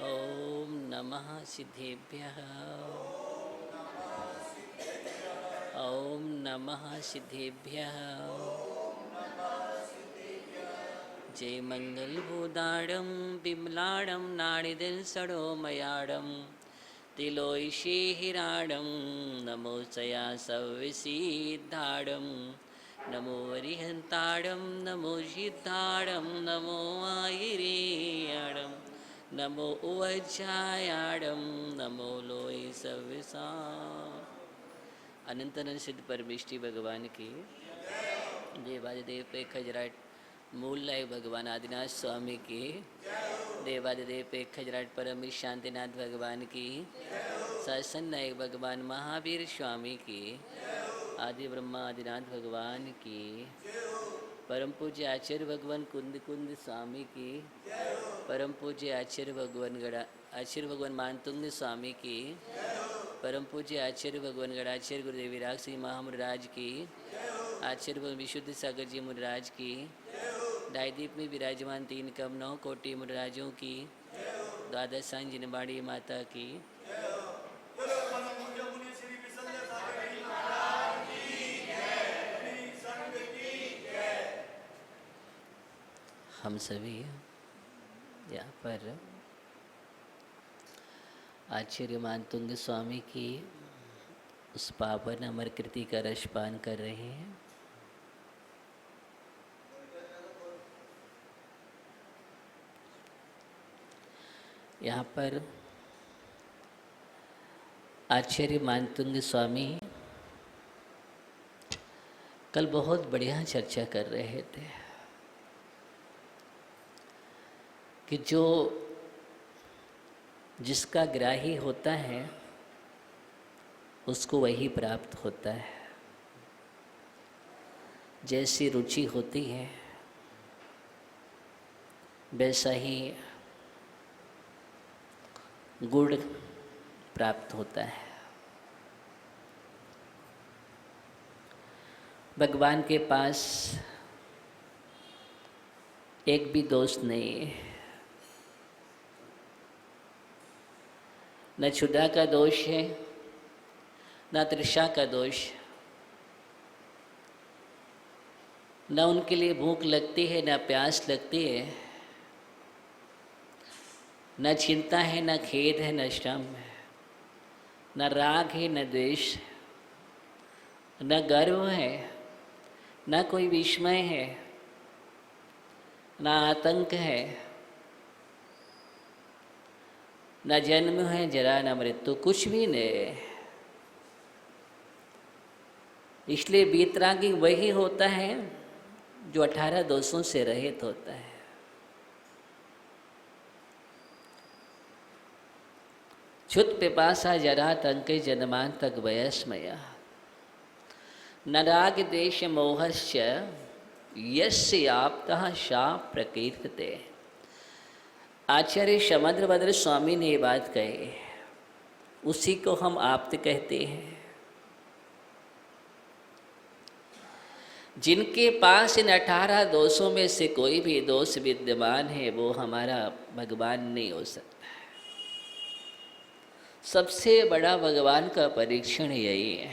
ॐ नमः सिद्धेभ्यः। ॐ नमः सिद्धेभ्यः। जय मंगलबोधाडं विमलाडं नाड़िदिल सड़ोमयाडं तिलोईशे हिराडं नमो चया सव्विसिद्धाडं नमो वरिहंताडं नमो सिद्धाडं नमो आयिरेयाडं नमो उवज्जायाडं नमो लोय सव्विसा। अनंतनंद सिद्ध परमेष्टि भगवान की देवादिदेव पे खजराट मूल लाय भगवान आदिनाथ स्वामी की देवादिदेव पे खजराट परम शांतिनाथ भगवान की शासन नायक भगवान महावीर स्वामी की आदि ब्रह्मा आदिनाथ भगवान की परम पूज्य आचार्य भगवान कुंद कुंद स्वामी की परम पूज्य आचार्य भगवान मानतुंग स्वामी की परम पूज्य आचार्य भगवान गणाचार्य गुरुदेव विराग सिंह महामुराज की आचार्य भगवान विशुद्ध सागर जी मुराज की दायदीप में विराजमान 3 कम 9 कोटि मुराजों की द्वादश जिनबाड़ी माता की हम सभी यहाँ पर आचार्य मानतुंग स्वामी की उस पावन अमर कृति का रसपान कर रहे हैं। यहाँ पर आचार्य मानतुंग स्वामी कल बहुत बढ़िया चर्चा कर रहे थे कि जो जिसका ग्राही होता है उसको वही प्राप्त होता है। जैसी रुचि होती है वैसा ही गुण प्राप्त होता है। भगवान के पास एक भी दोष नहीं है, न क्षुधा का दोष है न तृषा का दोष, न उनके लिए भूख लगती है न प्यास लगती है, न चिंता है न खेद है न श्रम है, न राग है न द्वेष, न गर्व है न कोई विस्मय है, न आतंक है, न जन्म है जरा न मृत्यु, कुछ भी नहीं। इसलिए वीतरागी वही होता है जो 18 दोषों से रहित होता है। क्षुत पिपासा जरा तंक जन्मान तक वयस्मया न राग देश मोहस्य यस्य आप्तः सा प्रकीर्तते। आचार्य समद्रभद्र स्वामी ने ये बात कही, उसी को हम आप्त कहते हैं। जिनके पास इन 18 दोषों में से कोई भी दोष विद्यमान है वो हमारा भगवान नहीं हो सकता है। सबसे बड़ा भगवान का परीक्षण यही है।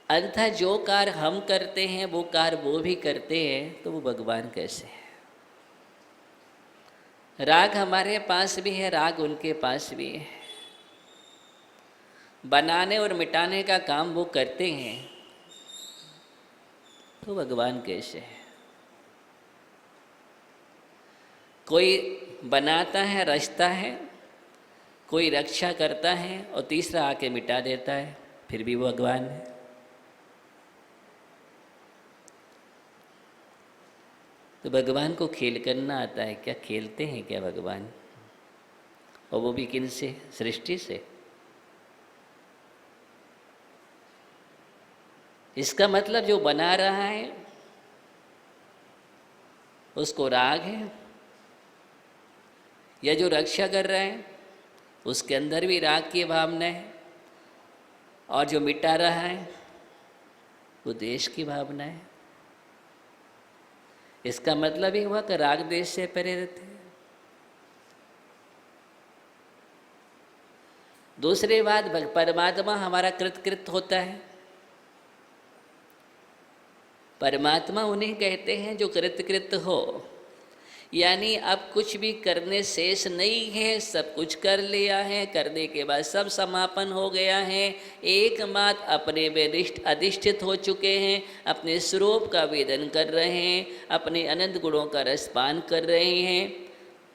अन्यथा जो कार्य हम करते हैं वो कार्य वो भी करते हैं, तो वो भगवान कैसे है? राग हमारे पास भी है, राग उनके पास भी है। बनाने और मिटाने का काम वो करते हैं, तो भगवान कैसे है? कोई बनाता है, रचता है, कोई रक्षा करता है और तीसरा आके मिटा देता है, फिर भी वो भगवान है। तो भगवान को खेल करना आता है क्या? खेलते हैं क्या भगवान? और वो भी किन से? सृष्टि से। इसका मतलब जो बना रहा है उसको राग है, या जो रक्षा कर रहा है उसके अंदर भी राग की भावना है, और जो मिटा रहा है वो देश की भावना है। इसका मतलब ही हुआ कि राग द्वेष से प्रेरित है। दूसरी बात, परमात्मा हमारा कृत होता है। परमात्मा उन्हें कहते हैं जो कृत हो, यानी अब कुछ भी करने शेष नहीं है, सब कुछ कर लिया है, करने के बाद सब समापन हो गया है, एकमात्र अपने में अधिष्ठित हो चुके हैं, अपने स्वरूप का वेदन कर रहे हैं, अपने अनंत गुणों का रसपान कर रहे हैं,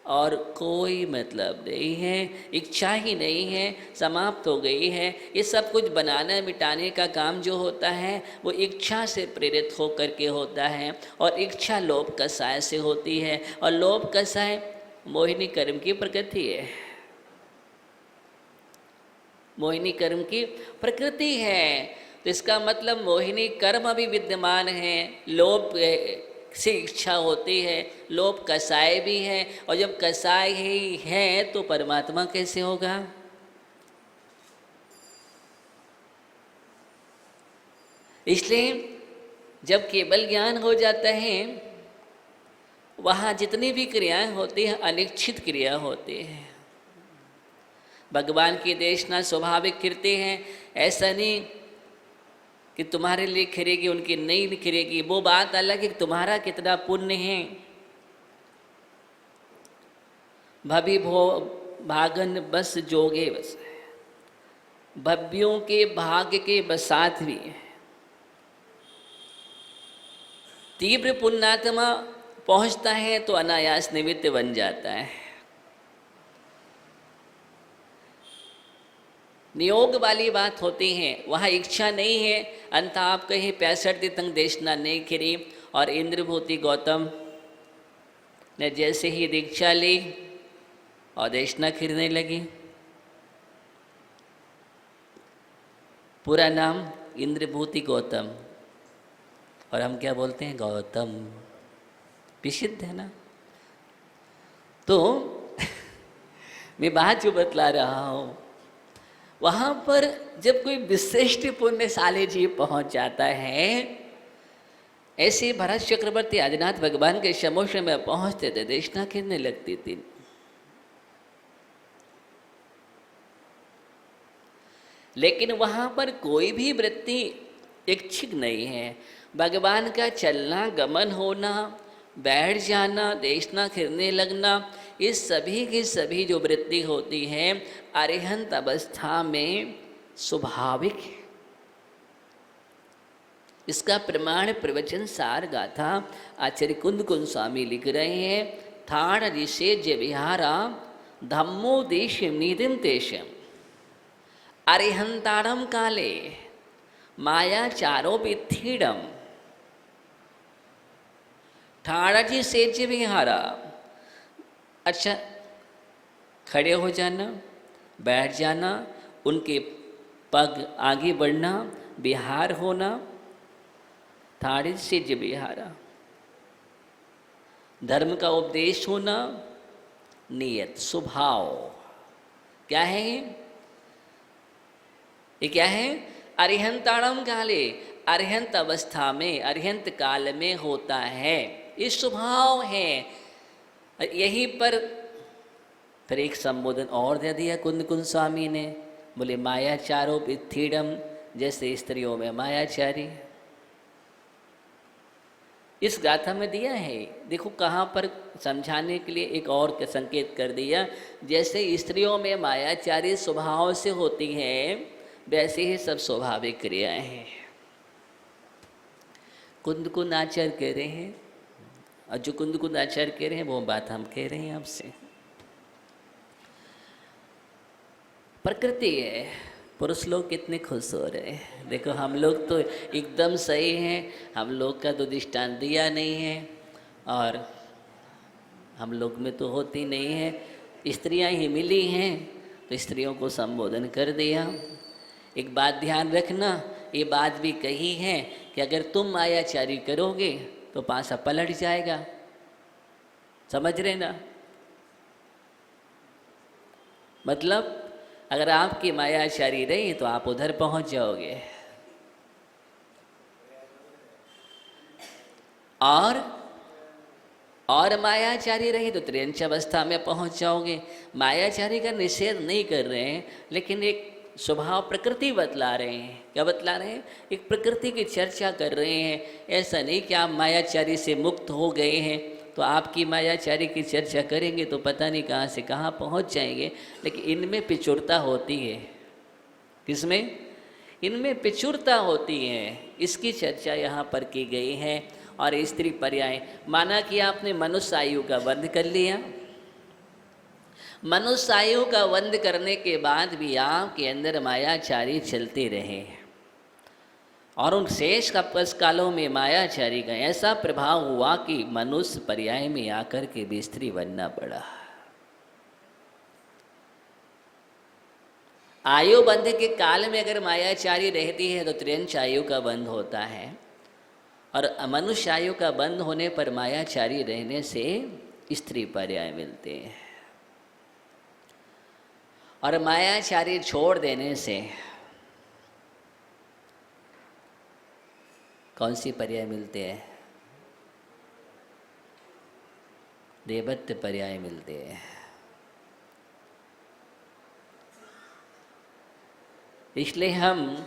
और कोई मतलब नहीं है, इच्छा ही नहीं है, समाप्त हो गई है। ये सब कुछ बनाने मिटाने का काम जो होता है वो इच्छा से प्रेरित हो करके होता है, और इच्छा लोभ कषाय से होती है, और लोभ कषाय मोहिनी कर्म की प्रकृति है। मोहिनी कर्म की प्रकृति है, तो इसका मतलब मोहिनी कर्म अभी विद्यमान है, लोभ से इच्छा होती है, लोभ कषाय भी है, और जब कषाय ही है तो परमात्मा कैसे होगा? इसलिए जब केवल ज्ञान हो जाता है, वहाँ जितनी भी क्रियाएं होती हैं अनिच्छित क्रिया होती है। भगवान की देशना स्वाभाविक कीर्ति है, ऐसा नहीं कि तुम्हारे लिए खिरेगी उनकी नहीं खिरेगी, वो बात अलग है कि तुम्हारा कितना पुण्य है। भवि भो भागन बस जोगे बस, भव्यों के भाग्य के बसात भी। तीव्र पुण्यात्मा पहुंचता है तो अनायास निमित्त बन जाता है। नियोग वाली बात होती है, वहाँ इच्छा नहीं है, अंत आप कहीं 65 तंग देशना नहीं खिरी, और इंद्रभूति गौतम ने जैसे ही दीक्षा ली और देशना खिरने लगी। पूरा नाम इंद्रभूति गौतम, और हम क्या बोलते हैं? गौतम। विशुद्ध है ना? तो मैं बात जो बतला रहा हूँ, वहाँ पर जब कोई विशिष्ट पुण्यशाली जीव पहुँच जाता है, ऐसे भरत चक्रवर्ती आदिनाथ भगवान के समोश में पहुँचते थे, देशना खिरने लगती थी। लेकिन वहाँ पर कोई भी वृत्ति इच्छिक नहीं है। भगवान का चलना, गमन होना, बैठ जाना, देशना खिरने लगना, इस सभी की सभी जो वृत्ति होती है अरिहंत अवस्था में स्वाभाविक है। इसका प्रमाण प्रवचन सार गाथा आचार्य कुंद कुंद स्वामी लिख रहे हैं। थाण ऋषेज विहारा धम्मो देश निधिम तेषम अरिहंताड़म काले माया चारो विथीडम। ठाणाजी सेज विहारा, अच्छा खड़े हो जाना, बैठ जाना, उनके पग आगे बढ़ना, विहार होना, ठाणे सेज विहारा। धर्म का उपदेश होना, नियत स्वभाव। क्या है ये क्या है? अरिहंताणम काले, अरिहंत अवस्था में, अरिहंत काल में होता है, ये स्वभाव है। यहीं पर फिर एक संबोधन और दे दिया कुंद कुंद स्वामी ने, बोले मायाचारो विथीडम, जैसे स्त्रियों में मायाचारी। इस गाथा में दिया है, देखो कहाँ पर समझाने के लिए एक और के संकेत कर दिया। जैसे स्त्रियों में मायाचारी स्वभाव से होती है, वैसे ही सब स्वाभाविक क्रियाएं हैं। कुंद कुंद आचार्य कह रहे हैं, और जो कुंद कुंद आचार्य कह रहे हैं वो बात हम कह रहे हैं आपसे। प्रकृति है, पुरुष लोग कितने खुश हो रहे हैं। देखो हम लोग तो एकदम सही हैं, हम लोग का तो दृष्टांत दिया नहीं है, और हम लोग में तो होती नहीं है। स्त्रियां ही मिली हैं तो स्त्रियों को संबोधन कर दिया। एक बात ध्यान रखना, ये बात भी कही है कि अगर तुम मायाचारी करोगे तो पासा पलट जाएगा। समझ रहे ना? मतलब अगर आपकी मायाचारी रही तो आप उधर पहुंच जाओगे, और और मायाचारी रहे तो त्रियंच अवस्था में पहुंच जाओगे। मायाचारी का निषेध नहीं कर रहे हैं, लेकिन एक स्वभाव प्रकृति बतला रहे हैं। क्या बतला रहे हैं? एक प्रकृति की चर्चा कर रहे हैं। ऐसा नहीं कि आप मायाचारी से मुक्त हो गए हैं तो आपकी मायाचारी की चर्चा करेंगे तो पता नहीं कहाँ से कहाँ पहुँच जाएंगे। लेकिन इनमें पिछुड़ता होती है। किसमें? इनमें पिछुड़ता होती है। इसकी चर्चा यहाँ पर की गई है। और स्त्री पर्याय, माना कि आपने मनुष्य आयु का वध कर लिया। मनुष्य आयु का वध करने के बाद भी आपके अंदर मायाचारी चलते रहे और उन शेष कालों में मायाचारी का ऐसा प्रभाव हुआ कि मनुष्य पर्याय में आकर के भी स्त्री बनना पड़ा। आयु बंध के काल में अगर मायाचारी रहती है तो त्रियंच आयु का बंध होता है, और मनुष्य आयु का बंध होने पर मायाचारी रहने से स्त्री पर्याय मिलते हैं, और मायाचारी छोड़ देने से कौन सी पर्याय मिलते हैं? देवत्व पर्याय मिलते हैं। इसलिए हम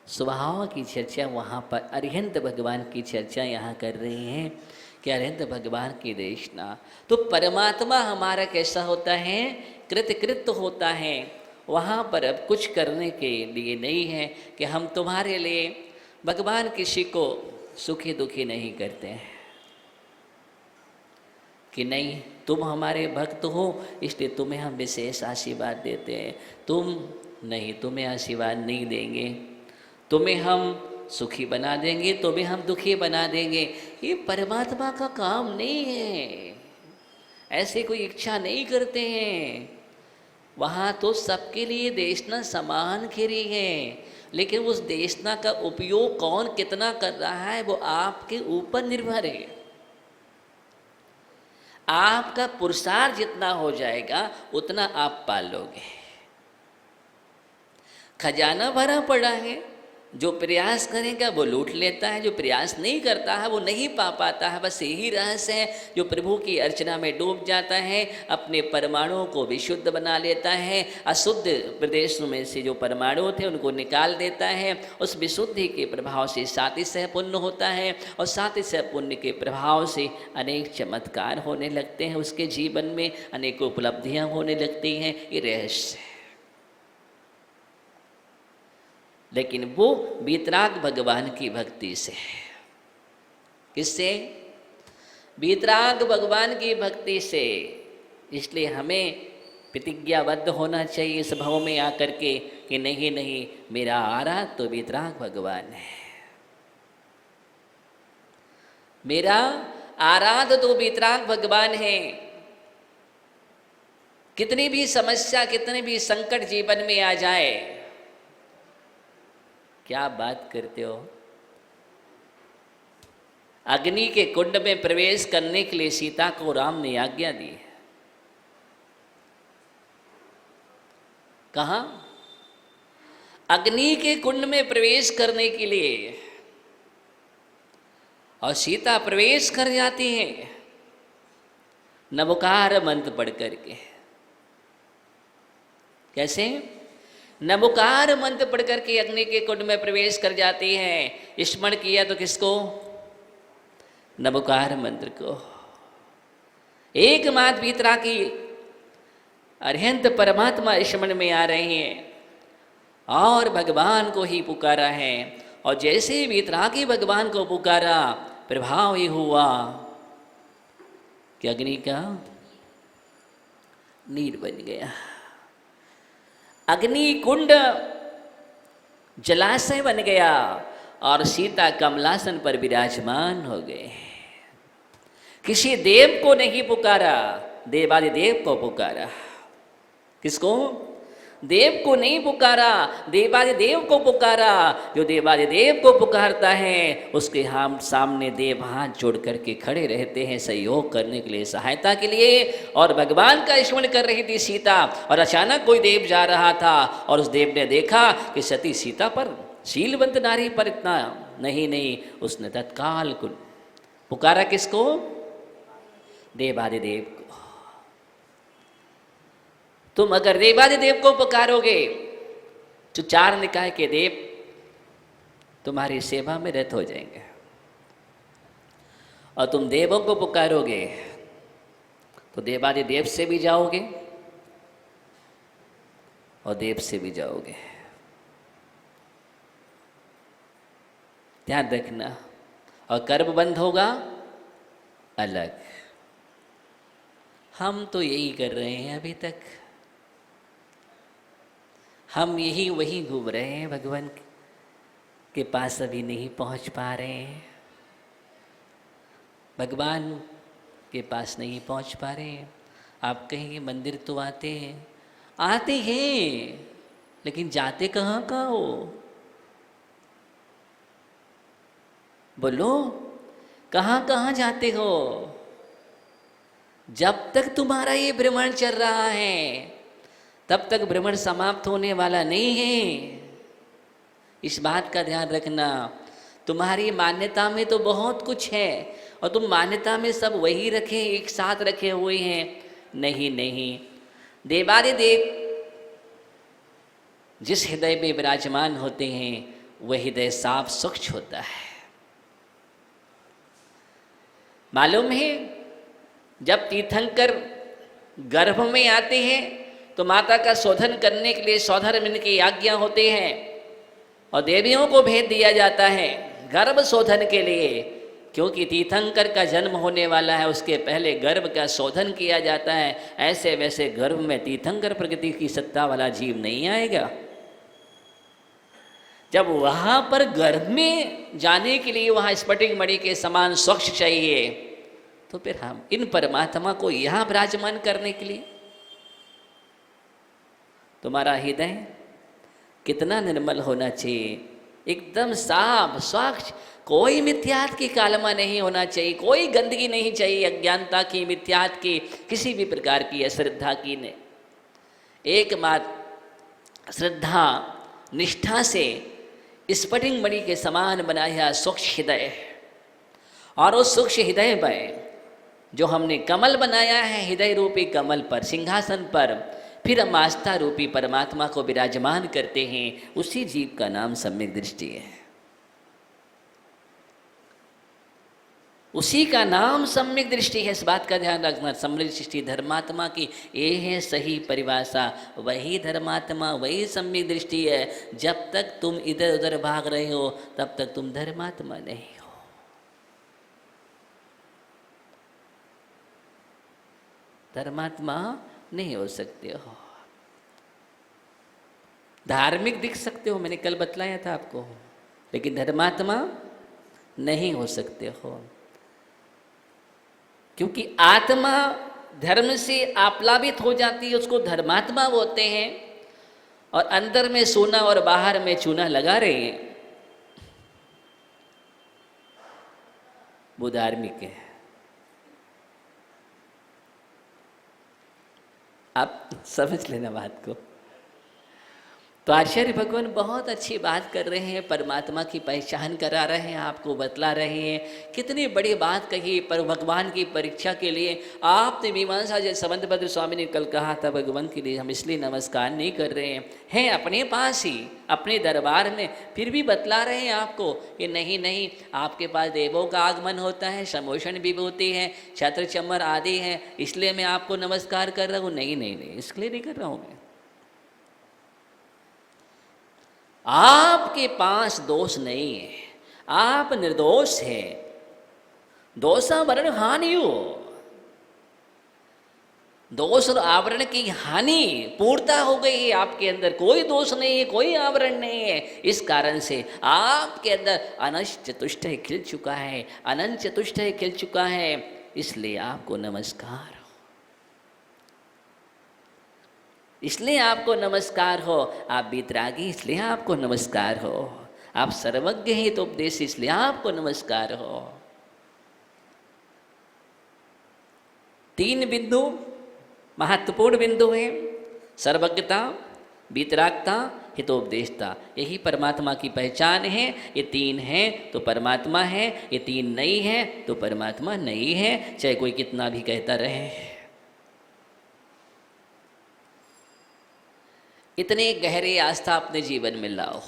स्वभाव की चर्चा वहाँ पर अरिहंत भगवान की चर्चा यहाँ कर रहे हैं कि अरिहंत भगवान की देशना। तो परमात्मा हमारा कैसा होता है? कृतकृत होता है। वहाँ पर अब कुछ करने के लिए नहीं है कि हम तुम्हारे लिए, भगवान किसी को सुखी दुखी नहीं करते हैं कि नहीं तुम हमारे भक्त हो इसलिए तुम्हें हम विशेष आशीर्वाद देते हैं, तुम नहीं, तुम्हें आशीर्वाद नहीं देंगे, तुम्हें हम सुखी बना देंगे, तुम्हें हम दुखी बना देंगे। ये परमात्मा का काम नहीं है। ऐसे कोई इच्छा नहीं करते हैं। वहाँ तो सबके लिए देशना समान खिरी है, लेकिन उस देशना का उपयोग कौन कितना कर रहा है वो आपके ऊपर निर्भर है। आपका पुरुषार्थ जितना हो जाएगा उतना आप पालोगे। खजाना भरा पड़ा है, जो प्रयास करेगा वो लूट लेता है, जो प्रयास नहीं करता है वो नहीं पा पाता है। बस यही रहस्य है। जो प्रभु की अर्चना में डूब जाता है अपने परमाणुओं को विशुद्ध बना लेता है, अशुद्ध प्रदेशों में से जो परमाणु थे उनको निकाल देता है। उस विशुद्धि के प्रभाव से सातिशय पुण्य होता है, और सातिशय पुण्य के प्रभाव से अनेक चमत्कार होने लगते हैं। उसके जीवन में अनेक उपलब्धियाँ होने लगती हैं। ये रहस्य है। लेकिन वो वीतराग भगवान की भक्ति से। किससे? वीतराग भगवान की भक्ति से। इसलिए हमें प्रतिज्ञाबद्ध होना चाहिए इस भाव में आकर के कि नहीं नहीं, मेरा आराध तो वीतराग भगवान है, मेरा आराध तो वीतराग भगवान है। कितनी भी समस्या, कितने भी संकट जीवन में आ जाए, क्या बात करते हो? अग्नि के कुंड में प्रवेश करने के लिए सीता को राम ने आज्ञा दी। कहाँ? अग्नि के कुंड में प्रवेश करने के लिए, और सीता प्रवेश कर जाती है नमोकार मंत्र पढ़ करके। कैसे? नमोकार मंत्र पढ़ करके अग्नि के कुंड में प्रवेश कर जाती है। स्मरण किया तो किसको? नमोकार मंत्र को। एकमात्र वीतराग की अरिहंत परमात्मा स्मरण में आ रहे हैं और भगवान को ही पुकारा है। और जैसे ही वीतरागी भगवान को पुकारा, प्रभाव ये हुआ कि अग्नि का नीर बन गया। अग्नि कुंड जलाशय बन गया और सीता कमलासन पर विराजमान हो गए। किसी देव को नहीं पुकारा, देवादिदेव को पुकारा। किसको? देव को नहीं पुकारा, देवादिदेव को पुकारा। जो देवादिदेव को पुकारता है उसके हम सामने देव हाथ जोड़ करके खड़े रहते हैं सहयोग करने के लिए, सहायता के लिए। और भगवान का स्मरण कर रही थी सीता, और अचानक कोई देव जा रहा था और उस देव ने देखा कि सती सीता पर, शीलवंत नारी पर इतना नहीं, उसने तत्काल पुकारा किसको? देवादिदेव को। तुम अगर देवादिदेव को पुकारोगे तो चार निकाय के देव तुम्हारी सेवा में रत हो जाएंगे, और तुम देवों को पुकारोगे तो देवादिदेव से भी जाओगे और देव से भी जाओगे। ध्यान रखना। और कर्म बंद होगा अलग। हम तो यही कर रहे हैं अभी तक, हम यही वही घूम रहे हैं, भगवान के पास अभी नहीं पहुंच पा रहे हैं, भगवान के पास नहीं पहुंच पा रहे हैं। आप कहेंगे मंदिर तो आते हैं लेकिन जाते कहाँ कहाँ हो? बोलो, कहाँ कहाँ जाते हो? जब तक तुम्हारा ये भ्रमण चल रहा है तब तक भ्रमण समाप्त होने वाला नहीं है। इस बात का ध्यान रखना। तुम्हारी मान्यता में तो बहुत कुछ है और तुम मान्यता में सब वही रखे, एक साथ रखे हुए हैं। नहीं नहीं, देवादिदेव जिस हृदय में विराजमान होते हैं वह हृदय साफ स्वच्छ होता है। मालूम है, जब तीर्थंकर गर्भ में आते हैं तो माता का शोधन करने के लिए सौधर्म की आज्ञा होते हैं और देवियों को भेज दिया जाता है गर्भ शोधन के लिए, क्योंकि तीर्थंकर का जन्म होने वाला है, उसके पहले गर्भ का शोधन किया जाता है। ऐसे वैसे गर्भ में तीर्थंकर प्रकृति की सत्ता वाला जीव नहीं आएगा। जब वहाँ पर गर्भ में जाने के लिए वहाँ स्फटिक मणि के समान स्वच्छ चाहिए, तो फिर हम इन परमात्मा को यहाँ विराजमान करने के लिए तुम्हारा हृदय कितना निर्मल होना चाहिए, एकदम साफ स्वच्छ, कोई मिथ्यात की कालमा नहीं होना चाहिए, कोई गंदगी नहीं चाहिए, अज्ञानता की, मिथ्यात की, किसी भी प्रकार की अश्रद्धा की ने। एकमात्र श्रद्धा निष्ठा से स्फटिक मणि के समान बनाया सूक्ष्म हृदय, और उस सूक्ष्म हृदय में जो हमने कमल बनाया है, हृदय रूपी कमल पर, सिंहासन पर, फिर हम आस्था रूपी परमात्मा को विराजमान करते हैं। उसी जीव का नाम सम्यक दृष्टि है, उसी का नाम सम्यक दृष्टि है। इस बात का ध्यान रखना। सम्यक दृष्टि धर्मात्मा की ये है सही परिभाषा। वही धर्मात्मा, वही सम्यक दृष्टि है। जब तक तुम इधर उधर भाग रहे हो तब तक तुम धर्मात्मा नहीं हो। धर्मात्मा नहीं हो सकते हो। धार्मिक दिख सकते हो, मैंने कल बतलाया था आपको, लेकिन धर्मात्मा नहीं हो सकते हो, क्योंकि आत्मा धर्म से आप्लावित हो जाती है, उसको धर्मात्मा बोलते हैं। और अंदर में सोना और बाहर में चूना लगा रहे हैं, वो धार्मिक है। आप समझ लेना बात को। तो आचार्य भगवान बहुत अच्छी बात कर रहे हैं, परमात्मा की पहचान करा रहे हैं, आपको बतला रहे हैं। कितनी बड़ी बात कही पर भगवान की परीक्षा के लिए। आपने मीमांसा जैसे संबंधभद्र स्वामी ने कल कहा था, भगवान के लिए हम इसलिए नमस्कार नहीं कर रहे हैं अपने पास ही, अपने दरबार में, फिर भी बतला रहे हैं आपको कि नहीं नहीं, आपके पास देवों का आगमन होता है, समोषण विभूति है, छत्र चम्मर आदि है, इसलिए मैं आपको नमस्कार कर रहा हूँ। नहीं नहीं नहीं, इसलिए नहीं कर रहा हूँ मैं। आपके पास दोष नहीं है, आप निर्दोष हैं। दोषावरण हानि हो, दोष और आवरण की हानि पूर्णता हो गई है। आपके अंदर कोई दोष नहीं है, कोई आवरण नहीं है। इस कारण से आपके अंदर अनंत चतुष्टय खिल चुका है, अनंत चतुष्टय खिल चुका है, इसलिए आपको नमस्कार हो, इसलिए आपको नमस्कार हो। आप वितरागी, इसलिए आपको नमस्कार हो। आप सर्वज्ञ हैं तो उपदेश, इसलिए आपको नमस्कार हो। 3 बिंदु महत्वपूर्ण बिंदु हैं: सर्वज्ञता, वितरागता, हितोपदेशता, यही परमात्मा की पहचान है। ये तीन हैं तो परमात्मा है, ये तीन नहीं है तो परमात्मा नहीं है, चाहे कोई कितना भी कहता रहे। इतने गहरे आस्था अपने जीवन में लाओ।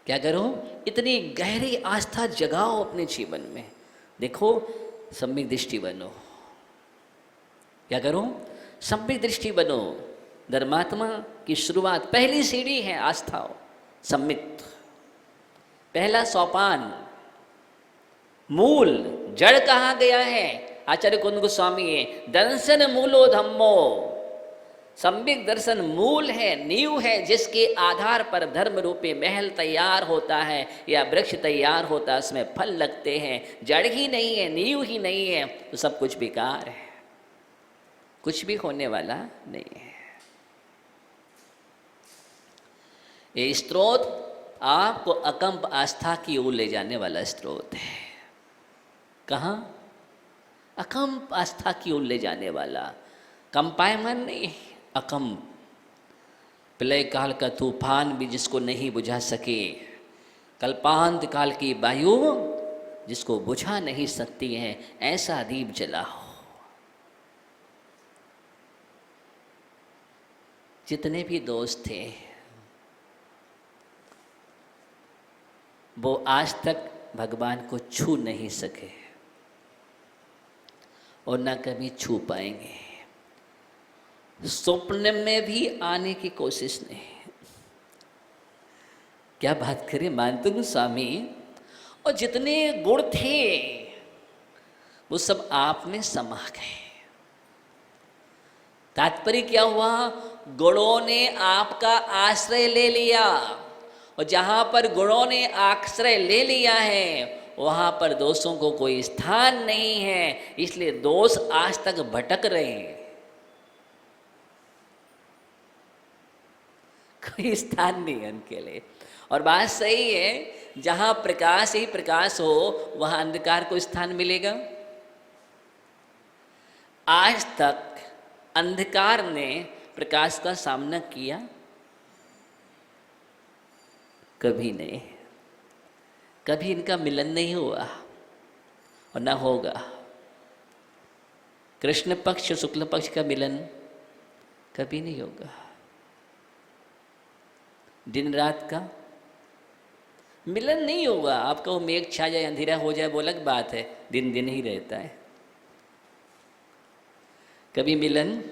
क्या करो? इतनी गहरी आस्था जगाओ अपने जीवन में। देखो, सम्यक दृष्टि बनो। क्या करो? सम्यक दृष्टि बनो। धर्मात्मा की शुरुआत, पहली सीढ़ी है आस्था, सम्यक। पहला सोपान, मूल जड़ कहाँ गया है? आचार्य कुंद गोस्वामी है, दर्शन मूलो धम्मो। सम्यक दर्शन मूल है, नींव है, जिसके आधार पर धर्म रूपी महल तैयार होता है या वृक्ष तैयार होता है, उसमें फल लगते हैं। जड़ ही नहीं है, नींव ही नहीं है तो सब कुछ बेकार है, कुछ भी होने वाला नहीं है। ये स्रोत आपको अकंप आस्था की ओर ले जाने वाला स्रोत है। कहाँ? अकंप आस्था की ओर ले जाने वाला। कंपायमान नहीं, अकंप। प्रलय काल का तूफान भी जिसको नहीं बुझा सके, कल्पांत काल की वायु जिसको बुझा नहीं सकती है, ऐसा दीप जलाओ। जितने भी दोस्त थे वो आज तक भगवान को छू नहीं सके और न कभी छू पाएंगे। स्वप्न में भी आने की कोशिश नहीं। क्या बात करें, मानते हो स्वामी? और जितने गुण थे वो सब आप में समा गए। तात्पर्य क्या हुआ? गुणों ने आपका आश्रय ले लिया, और जहां पर गुणों ने आश्रय ले लिया है वहां पर दोषों को कोई स्थान नहीं है। इसलिए दोष आज तक भटक रहे हैं, कोई स्थान नहीं है उनके लिए। और बात सही है, जहां प्रकाश ही प्रकाश हो वहां अंधकार को स्थान मिलेगा? आज तक अंधकार ने प्रकाश का सामना किया? कभी नहीं। कभी इनका मिलन नहीं हुआ और न होगा। कृष्ण पक्ष शुक्ल पक्ष का मिलन कभी नहीं होगा। दिन रात का मिलन नहीं होगा। आपका वो मेघ छा जाए, अंधेरा हो जाए, वो अलग बात है, दिन दिन ही रहता है। कभी मिलन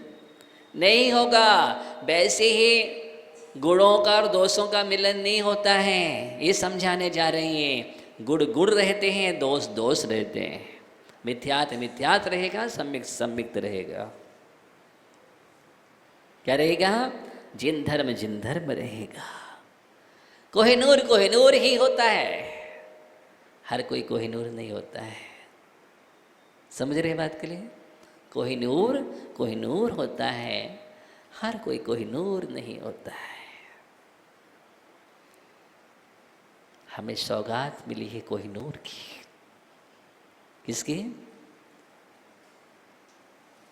नहीं होगा। वैसे ही गुणों का और दोषों का मिलन नहीं होता है, ये समझाने जा रही हैं। गुण गुण रहते हैं, दोष दोष रहते हैं। मिथ्यात मिथ्यात रहेगा, सम्यक सम्यक रहेगा। क्या रहेगा? जिन धर्म रहेगा। कोहिनूर कोहिनूर ही होता है, हर कोई कोहिनूर नहीं होता है। समझ रहे बात के लिए? कोहिनूर कोहिनूर होता है, हर कोई कोहिनूर नहीं होता है। हमें सौगात मिली है कोहिनूर की। किसकी?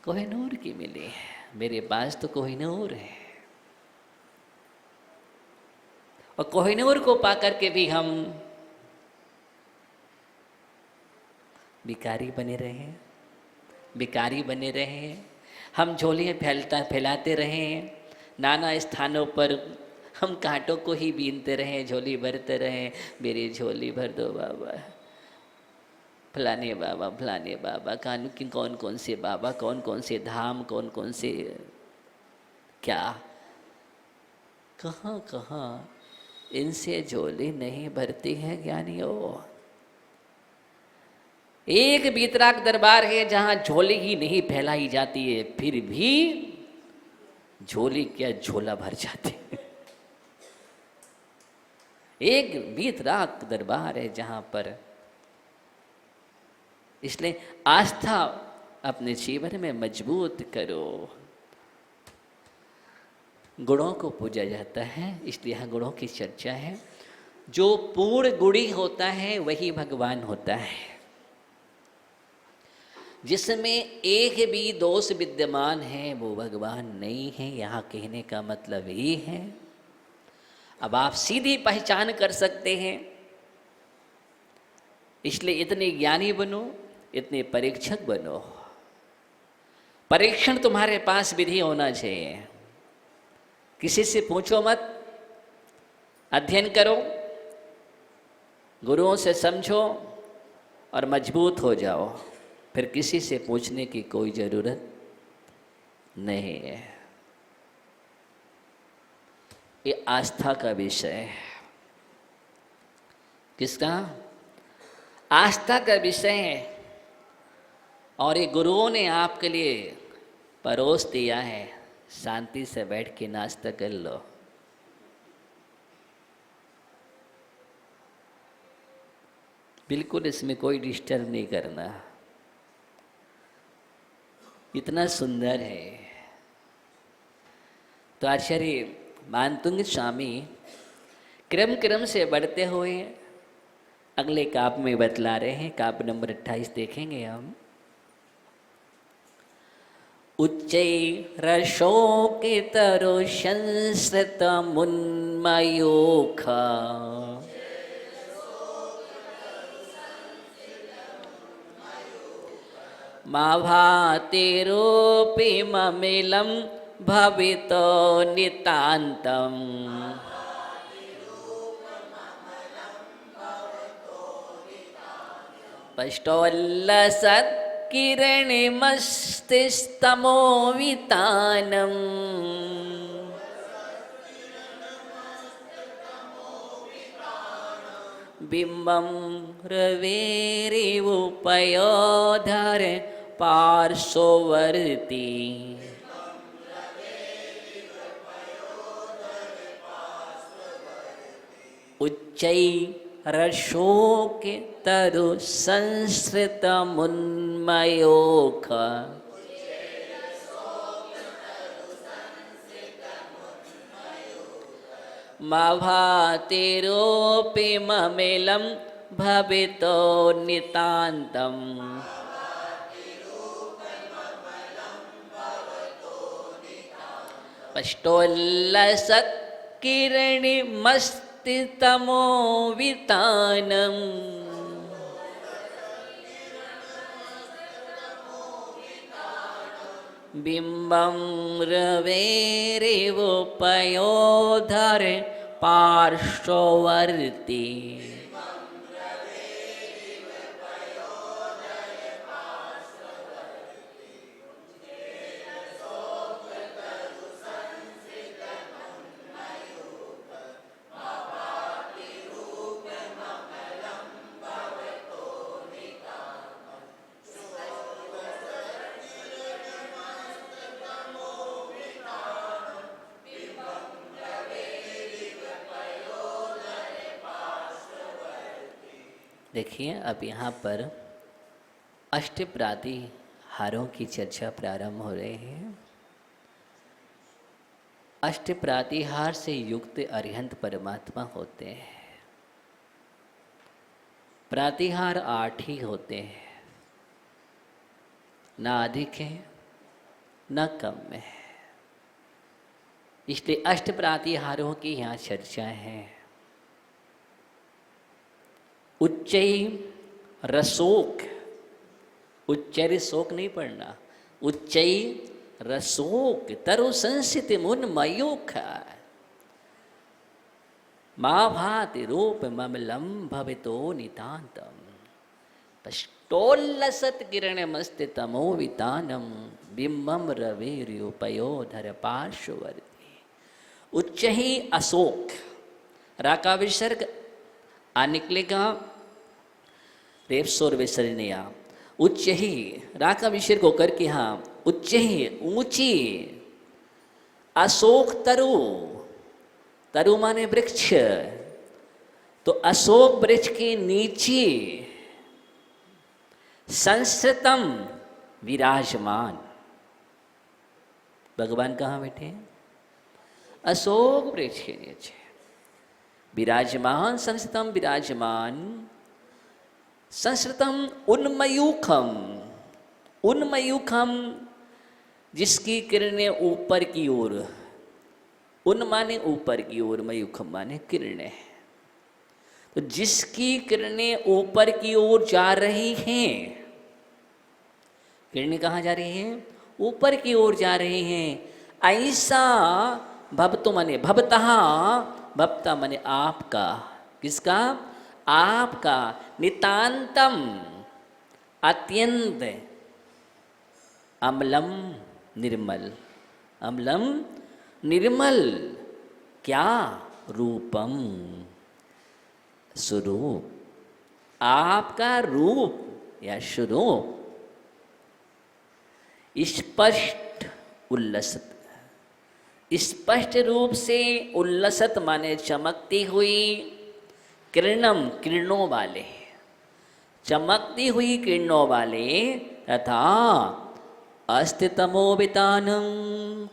कोहिनूर की मिली है। मेरे पास तो कोहिनूर है, और कोहिनूर को पाकर के भी हम भिखारी बने रहे, भिखारी बने रहे। हम झोलियाँ फैलाते रहे, नाना स्थानों पर हम कांटों को ही बीनते रहे, झोली भरते रहे। मेरी झोली भर दो बाबा, फलाने बाबा, कौन कौन से बाबा, कौन कौन से धाम, कौन कौन से क्या, कहाँ कहाँ इनसे झोली नहीं भरती है ज्ञानियों। एक बीतराग दरबार है जहां झोली ही नहीं फैलाई जाती है, फिर भी झोली क्या झोला भर जाती है। एक बीतराग दरबार है जहां पर। इसलिए आस्था अपने जीवन में मजबूत करो। गुणों को पूजा जाता है, इसलिए यहाँ गुणों की चर्चा है। जो पूर्ण गुणी होता है वही भगवान होता है। जिसमें एक भी दोष विद्यमान है वो भगवान नहीं है। यहाँ कहने का मतलब ये है, अब आप सीधी पहचान कर सकते हैं। इसलिए इतने ज्ञानी बनो, इतने परीक्षक बनो। परीक्षण तुम्हारे पास विधि होना चाहिए। किसी से पूछो मत, अध्ययन करो, गुरुओं से समझो और मजबूत हो जाओ। फिर किसी से पूछने की कोई जरूरत नहीं है। ये आस्था का विषय है। किसका? आस्था का विषय है। और ये गुरुओं ने आपके लिए परोस दिया है। शांति से बैठ के नाश्ता कर लो। बिल्कुल इसमें कोई डिस्टर्ब नहीं करना। इतना सुंदर है। तो आचार्य मानतुंग स्वामी क्रम क्रम से बढ़ते हुए अगले काव्य में बतला रहे हैं। काव्य नंबर 28 देखेंगे हम। उच्चैरशोकितरो संसृतमुन्मयूखा मा भातिरूपी ममिलं भवितो नितान्तम् पष्टोल्लसत्किरणिमस्तिस्तमोवितानम् बिम्बं रवेरिवुपयोधर पार्श्ववर्ती उच्चैरशोकितरो संसृतमुन्मयूखा मा भातिरूपी ममिलं भवितो नितान्तम् पष्टोल्लसत्किरणिमस्तितमोवितानम् बिम्बं रवेरिवुपयोधर पार्श्ववर्ती देखिए, अब यहाँ पर अष्टप्रातिहारों की चर्चा प्रारंभ हो रही है। अष्टप्रातिहार से युक्त अरिहंत परमात्मा होते हैं। प्रातिहार 8 ही होते हैं, ना अधिक है न कम है। इसलिए अष्टप्रातिहारों की यहाँ चर्चा है। उच्चै रसोक, उच्चैर शोक नहीं पढ़ना, उच्चै रसोक तरु संसित मुन्मयूखा मा भाति रूप ममलम भवितो नितांतम पष्टोल्लसत् किरणमस्तितमो वितानम बिम्बम रविर्युपयोधर पार्श्ववर्ती। उच्च ही अशोक, राका विसर्ग आ निकलेगा रेपसोर विसर्जनिया। उच्च ही राका विसर्ग होकर के हाँ उच्च ही ऊंची। अशोक तरु, तरु माने वृक्ष, तो अशोक वृक्ष के नीचे संस्कृतम विराजमान। भगवान कहाँ बैठे हैं? अशोक वृक्ष के नीचे विराजमान। संस्कृतम विराजमान, संस्कृतम उन्मयूखम, उन्मयूखम, जिसकी किरणें ऊपर की ओर, उन माने ऊपर की ओर, मयूखम माने किरणें, तो जिसकी किरणें ऊपर की ओर जा रही हैं, किरणें कहाँ जा रही हैं? ऊपर की ओर जा रही हैं। ऐसा भवतो माने भवतः, भवता माने आपका, किसका? आपका, नितांतम अत्यंत, अम्लम निर्मल, अम्लम निर्मल, क्या? रूपम, स्वरूप, आपका रूप या स्वरूप स्पष्ट उल्लसित, स्पष्ट रूप से उल्लसित माने चमकती हुई, किरणम किरणों वाले, चमकती हुई किरणों वाले, तथा अस्तितमोबितानम,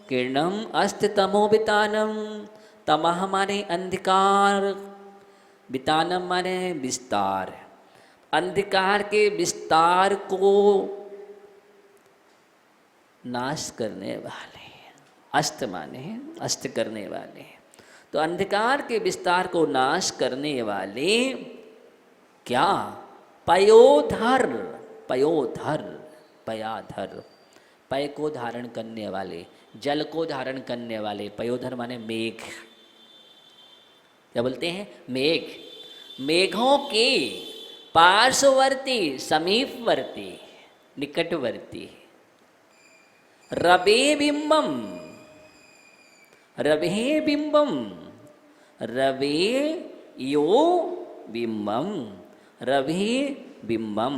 किरणम अस्तितमोबितानम, तमः माने अंधकार, बितानम माने विस्तार, अंधकार के विस्तार को नाश करने वाले, अस्त माने अस्त करने वाले, तो अंधकार के विस्तार को नाश करने वाले क्या? पयोधर, पयोधर, पयाधर, पय को धारण करने वाले, जल को धारण करने वाले, पयोधर माने मेघ, क्या बोलते हैं? मेघ, मेघों के पार्श्ववर्ती, समीपवर्ती, निकटवर्ती, रवे बिंबम, रवे बिंबम, रवे यो बिंबम, रवि बिंबम,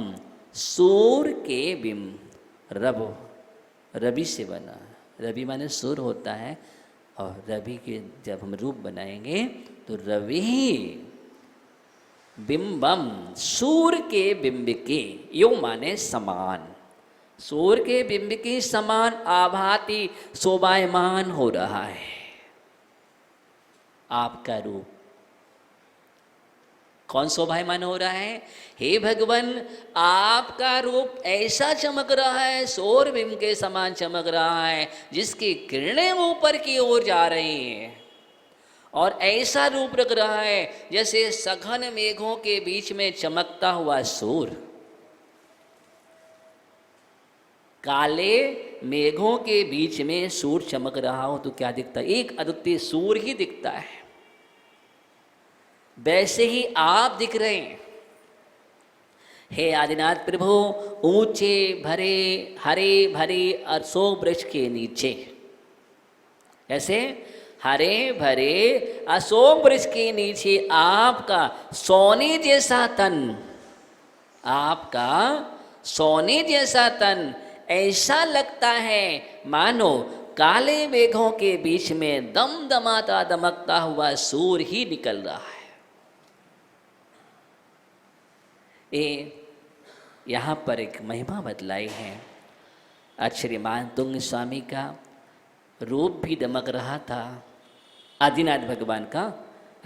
सूर्य के बिंब, रव रवि से बना, रवि माने सूर्य होता है, और रवि के जब हम रूप बनाएंगे तो रवि बिंबम, सूर्य के बिंब के, यो माने समान, सूर्य के बिंब के समान आभाति शोभायमान हो रहा है आपका रूप। कौन शोभायमान हो रहा है? हे भगवान, आपका रूप ऐसा चमक रहा है, सूर्य बिंब के समान चमक रहा है, जिसकी किरणें ऊपर की ओर जा रही हैं, और ऐसा रूप रख रहा है जैसे सघन मेघों के बीच में चमकता हुआ सूर्य। काले मेघों के बीच में सूर्य चमक रहा हो तो क्या दिखता है? एक अद्वितीय सूर्य ही दिखता है। वैसे ही आप दिख रहे हैं हे आदिनाथ प्रभु, ऊंचे भरे हरे भरे अशोक वृक्ष के नीचे, ऐसे हरे भरे अशोक वृक्ष के नीचे आपका सोने जैसा तन, आपका सोने जैसा तन ऐसा लगता है मानो काले मेघों के बीच में दमदमाता दमकता हुआ सूर्य ही निकल रहा है। यहाँ पर एक महिमा बतलाई है। आचार्य मानतुंग स्वामी का रूप भी दमक रहा था, आदिनाथ भगवान का,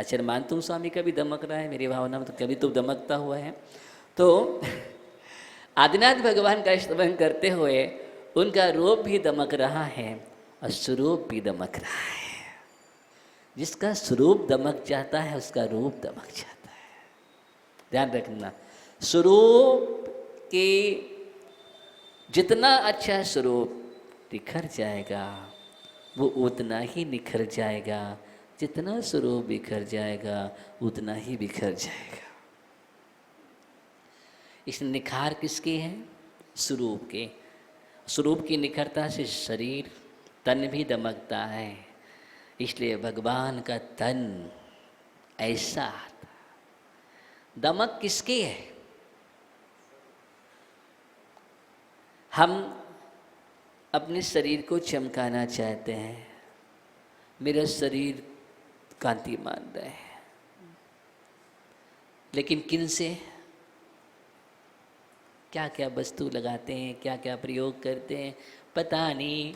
आचार्य मानतुंग स्वामी का भी दमक रहा है मेरी भावना में, तो कभी तो दमकता हुआ है। तो आदिनाथ भगवान का स्तवन करते हुए उनका रूप भी दमक रहा है और स्वरूप भी दमक रहा है। जिसका स्वरूप दमक जाता है उसका रूप दमक जाता है। ध्यान रखना, स्वरूप के जितना अच्छा स्वरूप निखर जाएगा वो उतना ही निखर जाएगा, जितना स्वरूप बिखर जाएगा उतना ही बिखर जाएगा। इस निखार किसके है? स्वरूप के। स्वरूप की निखरता से शरीर तन भी दमकता है, इसलिए भगवान का तन ऐसा आता। दमक किसकी है? हम अपने शरीर को चमकाना चाहते हैं, मेरा शरीर कांतिमान रहे, लेकिन किन से? क्या क्या वस्तु लगाते हैं, क्या क्या प्रयोग करते हैं, पता नहीं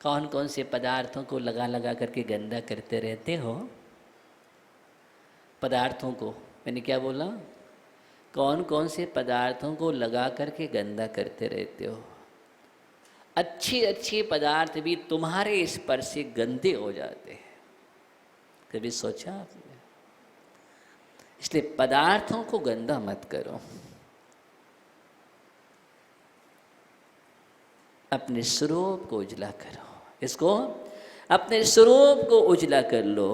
कौन कौन से पदार्थों को लगा लगा करके गंदा करते रहते हो। पदार्थों को, मैंने क्या बोला? कौन कौन से पदार्थों को लगा करके गंदा करते रहते हो। अच्छे अच्छे पदार्थ भी तुम्हारे स्पर्श से गंदे हो जाते हैं, कभी सोचा आपने? इसलिए पदार्थों को गंदा मत करो, अपने स्वरूप को उजला करो। इसको अपने स्वरूप को उजला कर लो,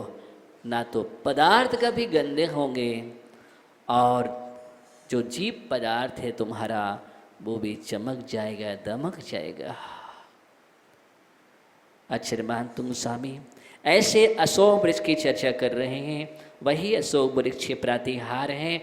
ना तो पदार्थ कभी गंदे होंगे और जो जीव पदार्थ है तुम्हारा वो भी चमक जाएगा, दमक जाएगा। अक्षरमान तुम स्वामी ऐसे अशोक वृक्ष की चर्चा कर रहे हैं, वही अशोक वृक्ष प्रातिहार हैं।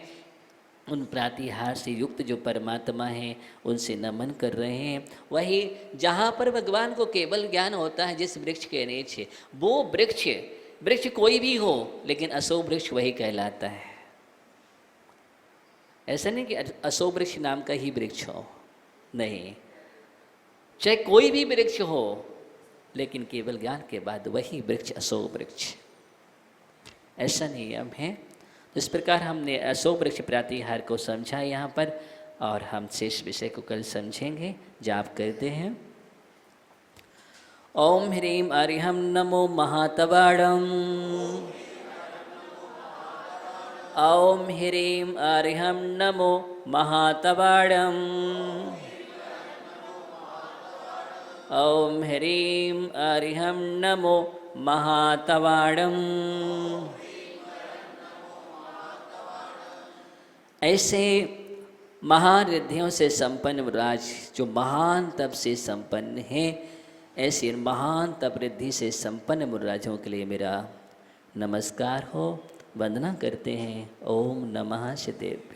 उन प्रातिहार से युक्त जो परमात्मा हैं उनसे नमन कर रहे हैं। वही जहाँ पर भगवान को केवल ज्ञान होता है, जिस वृक्ष के नीचे, वो वृक्ष कोई भी हो, लेकिन अशोक वृक्ष वही कहलाता है। ऐसा नहीं कि अशोक वृक्ष नाम का ही वृक्ष हो, नहीं, चाहे कोई भी वृक्ष हो, लेकिन केवल ज्ञान के बाद वही वृक्ष अशोक वृक्ष, ऐसा नियम है। इस प्रकार हमने अशोक वृक्ष प्रातिहार को समझा यहाँ पर, और हम शेष विषय को कल समझेंगे। जाप करते हैं। ओम ह्रीं अर्हं नमो महातवाणं। ओम ह्रीं अर्हं नमो महातवाणं। ओम ह्रीं अर्हं नमो महातवाणं। ऐसे महान रिद्धियों से संपन्न राज जो महान तप से संपन्न है, ऐसे महान तप रिद्धि से संपन्न मुराजों के लिए मेरा नमस्कार हो, वंदना करते हैं। ओम नमः शिवाय।